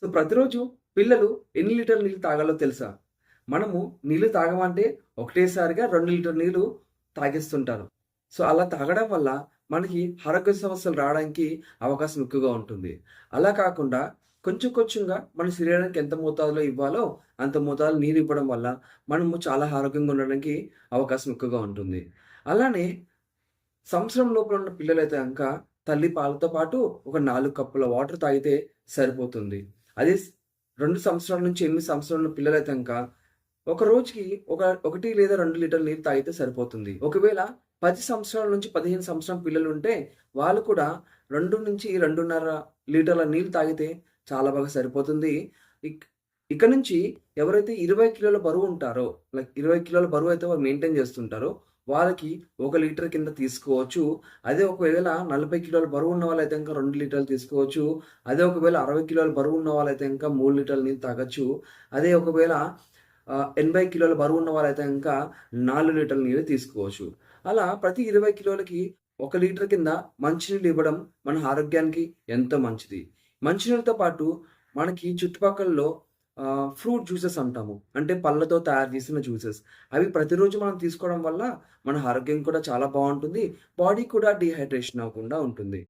So ప్రతిరోజు పిల్లలు ఎన్ని లీటర్ల నీళ్ళు తాగాలో తెలుసా? మనము నీళ్ళు తాగమంటే ఒకటేసారిగా 2 లీటర్ నీళ్ళు తాగేస్తుంటారు. సో అలా తాగడం వల్ల మనకి ఆరోగ్య సమస్యలు రావడానికి అవకాశం ఎక్కువగా ఉంటుంది. అలా కాకుండా కొంచెం కొంచెంగా మన శరీరానికి ఎంత మోతాదులో ఇవ్వాలో అంత మోతాదులో నీరు ఇవ్వడం వల్ల మనము చాలా ఆరోగ్యంగా ఉండడానికి అవకాశం ఎక్కువగా ఉంటుంది. అలానే సంవత్సరం లోపల ఉన్న పిల్లలైతే గనక తల్లి పాలతో పాటు ఒక 4 కప్పుల వాటర్ తాగితే సరిపోతుంది. అదే 2 సంవత్సరాల నుంచి 8 సంవత్సరాల ఉన్న పిల్లలైతే గనక ఒక రోజుకి 1 లేదా 2 లీటర్ల నీరు తాగితే సరిపోతుంది. ఒకవేళ 10 సంవత్సరాల నుంచి 15 సంవత్సరం పిల్లలుంటే వాళ్ళు కూడా 2-2.5 లీటర్ల నీళ్ళు తాగితే చాలా బాగా సరిపోతుంది. ఇక్ ఇక నుంచి ఎవరైతే 20 కిలోల బరువు ఉంటారో, లైక్ 20 కిలోల బరువైతే వాళ్ళు మెయింటైన్ చేస్తుంటారో, వాళ్ళకి 1 లీటర్ కింద తీసుకోవచ్చు. అదే ఒకవేళ 40 కిలోల బరువు ఉన్న వాళ్ళైతే ఇంకా 2 లీటర్లు తీసుకోవచ్చు. అదే ఒకవేళ 60 కిలోల బరువు ఉన్న వాళ్ళైతే ఇంకా 3 లీటర్ల నీళ్ళు తాగొచ్చు. అదే ఒకవేళ 80 కిలోల బరువు ఉన్న వాళ్ళైతే ఇంకా 4 లీటర్ల నీళ్ళు తీసుకోవచ్చు. అలా ప్రతి 20 కిలోలకి 1 లీటర్ కింద మంచినీళ్ళు ఇవ్వడం మన ఆరోగ్యానికి ఎంతో మంచిది. మంచినీళ్ళతో పాటు మనకి చుట్టుపక్కలలో ఫ్రూట్ జ్యూసెస్ అంటాము. అంటే పళ్ళతో తయారు చేసిన జ్యూసెస్. అవి ప్రతిరోజు మనం తీసుకోవడం వల్ల మన ఆరోగ్యం కూడా చాలా బావుంటుంది. బాడీ కూడా డీహైడ్రేషన్ అవ్వకుండా ఉంటుంది.